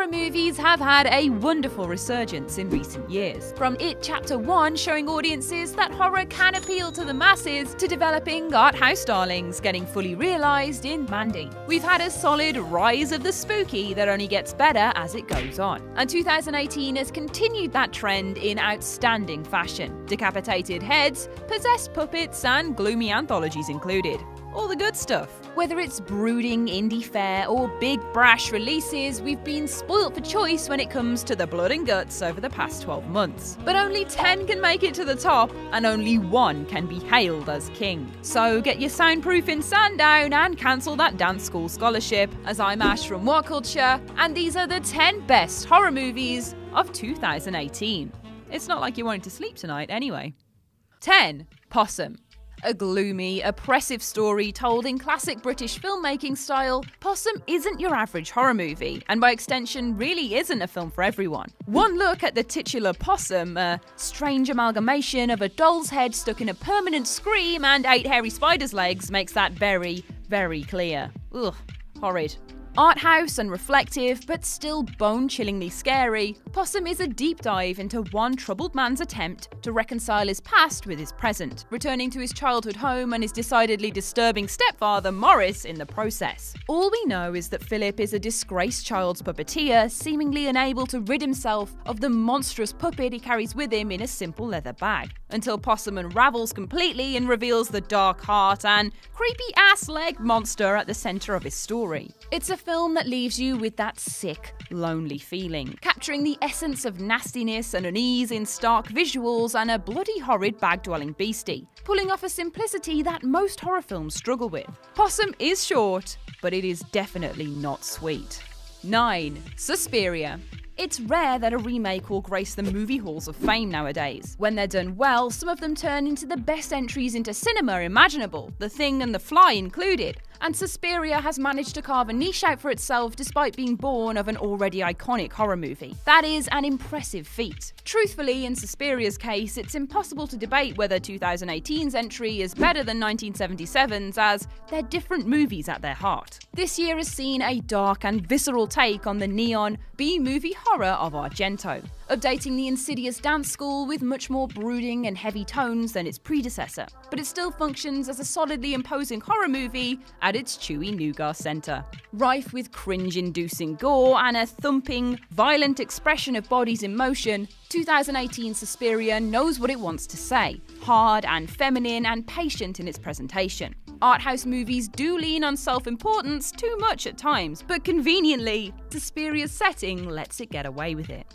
Horror movies have had a wonderful resurgence in recent years. From It Chapter 1 showing audiences that horror can appeal to the masses, to developing art house darlings getting fully realised in Mandy. We've had a solid rise of the spooky that only gets better as it goes on. And 2018 has continued that trend in outstanding fashion. Decapitated heads, possessed puppets, and gloomy anthologies included. All the good stuff. Whether it's brooding indie fare or big brash releases, we've been spoilt for choice when it comes to the blood and guts over the past 12 months. But only 10 can make it to the top, and only 1 can be hailed as king. So get your soundproofing sand down and cancel that dance school scholarship, as I'm Ash from What Culture, and these are the 10 best horror movies of 2018. It's not like you're wanting to sleep tonight anyway. 10. Possum. A gloomy, oppressive story told in classic British filmmaking style, Possum isn't your average horror movie, and by extension really isn't a film for everyone. One look at the titular Possum, a strange amalgamation of a doll's head stuck in a permanent scream and 8 hairy spider's legs, makes that very, very clear. Ugh, horrid. Art house and reflective, but still bone-chillingly scary, Possum is a deep dive into one troubled man's attempt to reconcile his past with his present, returning to his childhood home and his decidedly disturbing stepfather Morris in the process. All we know is that Philip is a disgraced child's puppeteer, seemingly unable to rid himself of the monstrous puppet he carries with him in a simple leather bag, until Possum unravels completely and reveals the dark heart and creepy-ass leg monster at the centre of his story. It's a film that leaves you with that sick, lonely feeling, capturing the essence of nastiness and unease in stark visuals and a bloody horrid bag-dwelling beastie, pulling off a simplicity that most horror films struggle with. Possum is short, but it is definitely not sweet. 9. Suspiria. It's rare that a remake will grace the movie halls of fame nowadays. When they're done well, some of them turn into the best entries into cinema imaginable, The Thing and The Fly included. And Suspiria has managed to carve a niche out for itself despite being born of an already iconic horror movie. That is an impressive feat. Truthfully, in Suspiria's case, it's impossible to debate whether 2018's entry is better than 1977's, as they're different movies at their heart. This year has seen a dark and visceral take on the neon B-movie horror of Argento, updating the insidious dance school with much more brooding and heavy tones than its predecessor, but it still functions as a solidly imposing horror movie at its chewy nougat centre. Rife with cringe-inducing gore and a thumping, violent expression of bodies in motion, 2018 Suspiria knows what it wants to say, hard and feminine and patient in its presentation. Arthouse movies do lean on self-importance too much at times, but conveniently, Suspiria's setting lets it get away with it.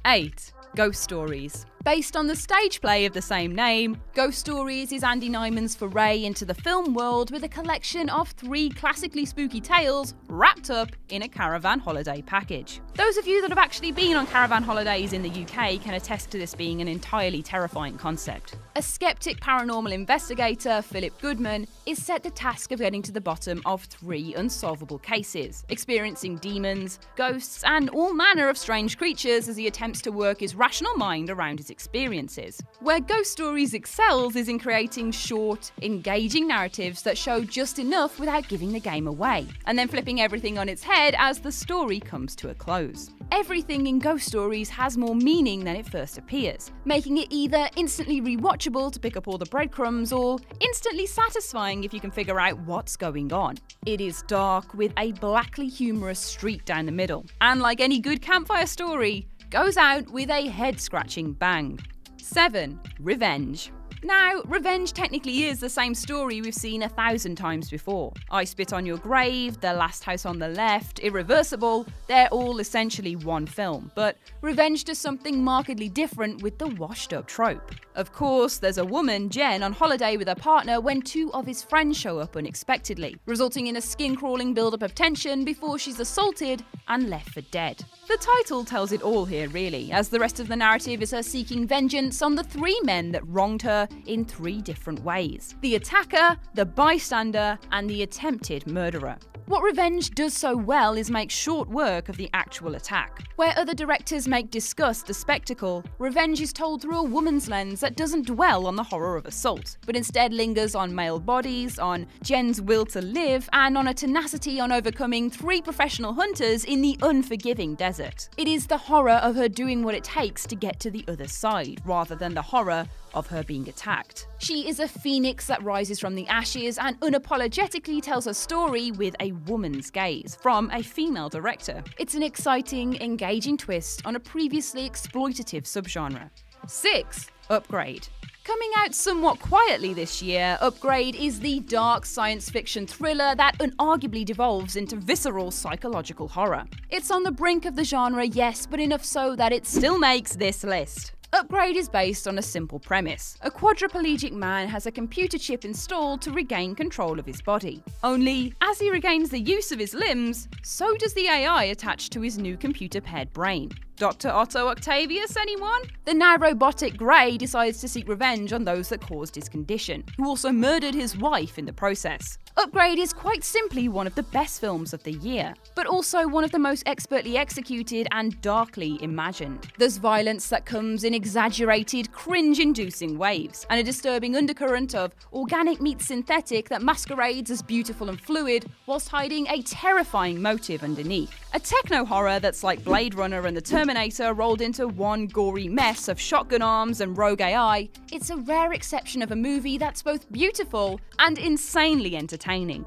8. Ghost Stories. Based on the stage play of the same name, Ghost Stories is Andy Nyman's foray into the film world with a collection of 3 classically spooky tales wrapped up in a caravan holiday package. Those of you that have actually been on caravan holidays in the UK can attest to this being an entirely terrifying concept. A skeptic paranormal investigator, Philip Goodman, is set the task of getting to the bottom of 3 unsolvable cases, experiencing demons, ghosts, and all manner of strange creatures as he attempts to work his rational mind around his experiences. Where Ghost Stories excels is in creating short, engaging narratives that show just enough without giving the game away, and then flipping everything on its head as the story comes to a close. Everything in Ghost Stories has more meaning than it first appears, making it either instantly rewatchable to pick up all the breadcrumbs or instantly satisfying if you can figure out what's going on. It is dark with a blackly humorous streak down the middle, and like any good campfire story, goes out with a head-scratching bang. 7. Revenge. Now, Revenge technically is the same story we've seen 1,000 times before. I Spit on Your Grave, The Last House on the Left, Irreversible, they're all essentially one film, but Revenge does something markedly different with the washed-up trope. Of course, there's a woman, Jen, on holiday with her partner when 2 of his friends show up unexpectedly, resulting in a skin-crawling build-up of tension before she's assaulted and left for dead. The title tells it all here, really, as the rest of the narrative is her seeking vengeance on the 3 men that wronged her in 3 different ways: the attacker, the bystander, and the attempted murderer. What Revenge does so well is make short work of the actual attack. Where other directors make disgust a spectacle, Revenge is told through a woman's lens that doesn't dwell on the horror of assault, but instead lingers on male bodies, on Jen's will to live, and on a tenacity on overcoming 3 professional hunters in the unforgiving desert. It is the horror of her doing what it takes to get to the other side, rather than the horror of her being attacked. She is a phoenix that rises from the ashes and unapologetically tells her story with a woman's gaze, from a female director. It's an exciting, engaging twist on a previously exploitative subgenre. 6. Upgrade. Coming out somewhat quietly this year, Upgrade is the dark science fiction thriller that unarguably devolves into visceral psychological horror. It's on the brink of the genre, yes, but enough so that it still makes this list. Upgrade is based on a simple premise. A quadriplegic man has a computer chip installed to regain control of his body. Only, as he regains the use of his limbs, so does the AI attached to his new computer-paired brain. Dr. Otto Octavius, anyone? The now robotic Grey decides to seek revenge on those that caused his condition, who also murdered his wife in the process. Upgrade is quite simply one of the best films of the year, but also one of the most expertly executed and darkly imagined. There's violence that comes in exaggerated, cringe-inducing waves, and a disturbing undercurrent of organic meets synthetic that masquerades as beautiful and fluid, whilst hiding a terrifying motive underneath. A techno-horror that's like Blade Runner and the Terminator rolled into one gory mess of shotgun arms and rogue AI. It's a rare exception of a movie that's both beautiful and insanely entertaining.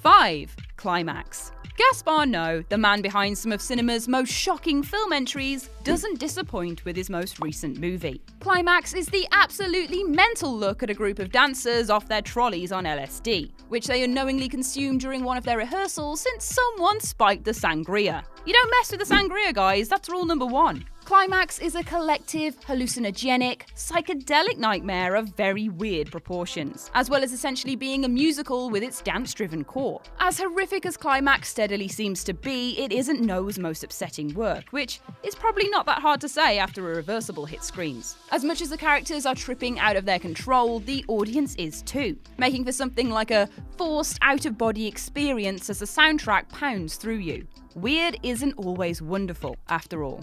5. Climax. Gaspar Noé, the man behind some of cinema's most shocking film entries, doesn't disappoint with his most recent movie. Climax is the absolutely mental look at a group of dancers off their trolleys on LSD, which they unknowingly consumed during one of their rehearsals since someone spiked the sangria. You don't mess with the sangria, guys, that's rule number 1. Climax is a collective, hallucinogenic, psychedelic nightmare of very weird proportions, as well as essentially being a musical with its dance-driven core. As horrific as Climax steadily seems to be, it isn't Noé's most upsetting work, which is probably not that hard to say after a reversible hit screens. As much as the characters are tripping out of their control, the audience is too, making for something like a forced out-of-body experience as the soundtrack pounds through you. Weird isn't always wonderful, after all.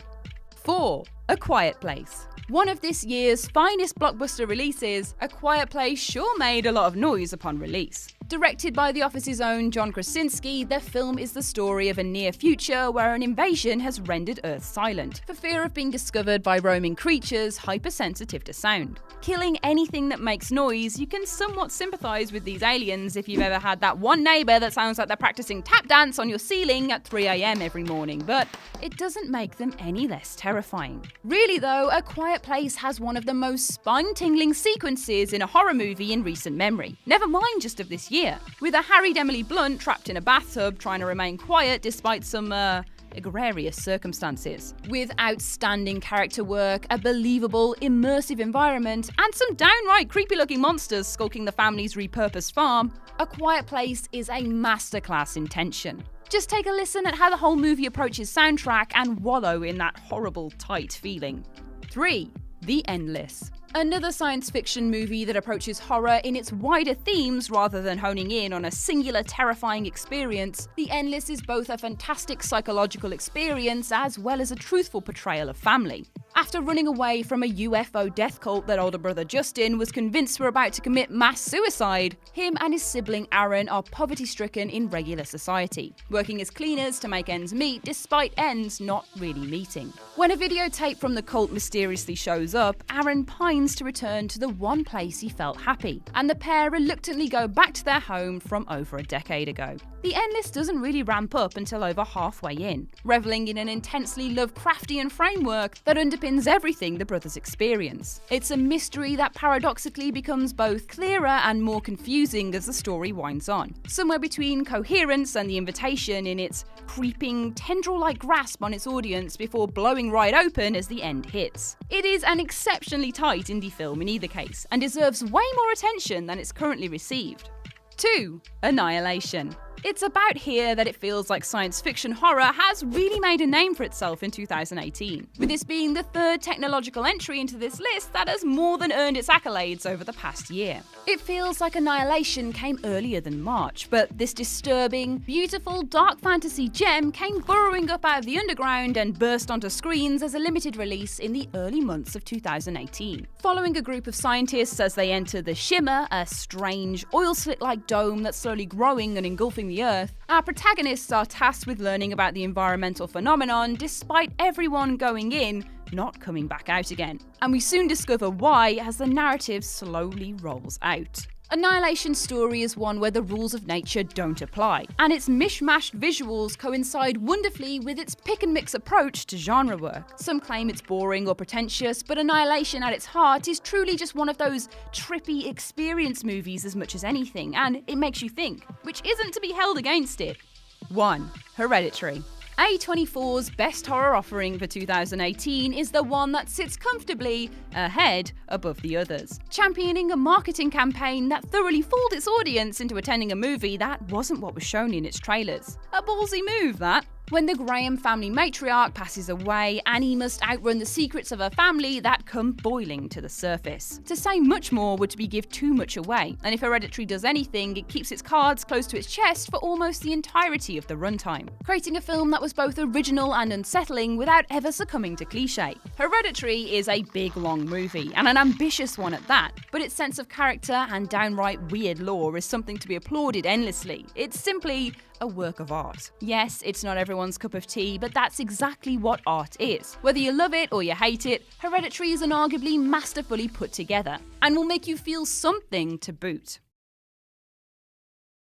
4. A Quiet Place. One of this year's finest blockbuster releases, A Quiet Place sure made a lot of noise upon release. Directed by The Office's own John Krasinski, the film is the story of a near future where an invasion has rendered Earth silent, for fear of being discovered by roaming creatures hypersensitive to sound. Killing anything that makes noise, you can somewhat sympathise with these aliens if you've ever had that one neighbour that sounds like they're practising tap dance on your ceiling at 3 AM every morning, but it doesn't make them any less terrifying. Really though, A Quiet Place has one of the most spine-tingling sequences in a horror movie in recent memory, never mind just of this year, with a harried Emily Blunt trapped in a bathtub trying to remain quiet despite some, egregious circumstances. With outstanding character work, a believable, immersive environment, and some downright creepy-looking monsters skulking the family's repurposed farm, A Quiet Place is a masterclass in tension. Just take a listen at how the whole movie approaches soundtrack and wallow in that horrible, tight feeling. 3. The Endless. Another science fiction movie that approaches horror in its wider themes rather than honing in on a singular terrifying experience, The Endless is both a fantastic psychological experience as well as a truthful portrayal of family. After running away from a UFO death cult that older brother Justin was convinced were about to commit mass suicide, him and his sibling Aaron are poverty-stricken in regular society, working as cleaners to make ends meet despite ends not really meeting. When a videotape from the cult mysteriously shows up, Aaron pines to return to the one place he felt happy, and the pair reluctantly go back to their home from over a decade ago. The Endless doesn't really ramp up until over halfway in, reveling in an intensely Lovecraftian framework that underpins everything the brothers experience. It's a mystery that paradoxically becomes both clearer and more confusing as the story winds on, somewhere between coherence and The Invitation in its creeping, tendril-like grasp on its audience before blowing right open as the end hits. It is an exceptionally tight indie film in either case, and deserves way more attention than it's currently received. 2. Annihilation. It's about here that it feels like science fiction horror has really made a name for itself in 2018, with this being the third technological entry into this list that has more than earned its accolades over the past year. It feels like Annihilation came earlier than March, but this disturbing, beautiful, dark fantasy gem came burrowing up out of the underground and burst onto screens as a limited release in the early months of 2018. Following a group of scientists as they enter the Shimmer, a strange, oil slick-like dome that's slowly growing and engulfing the Earth, our protagonists are tasked with learning about the environmental phenomenon despite everyone going in, not coming back out again. And we soon discover why as the narrative slowly rolls out. Annihilation's story is one where the rules of nature don't apply, and its mishmashed visuals coincide wonderfully with its pick-and-mix approach to genre work. Some claim it's boring or pretentious, but Annihilation at its heart is truly just one of those trippy experience movies as much as anything, and it makes you think, which isn't to be held against it. 1. Hereditary. A24's best horror offering for 2018 is the one that sits comfortably ahead above the others, championing a marketing campaign that thoroughly fooled its audience into attending a movie that wasn't what was shown in its trailers. A ballsy move, that. When the Graham family matriarch passes away, Annie must outrun the secrets of her family that come boiling to the surface. To say much more would be give too much away, and if Hereditary does anything, it keeps its cards close to its chest for almost the entirety of the runtime, creating a film that was both original and unsettling without ever succumbing to cliché. Hereditary is a big, long movie, and an ambitious one at that, but its sense of character and downright weird lore is something to be applauded endlessly. It's simply a work of art. Yes, it's not everyone's cup of tea, but that's exactly what art is. Whether you love it or you hate it, Hereditary is arguably masterfully put together, and will make you feel something to boot.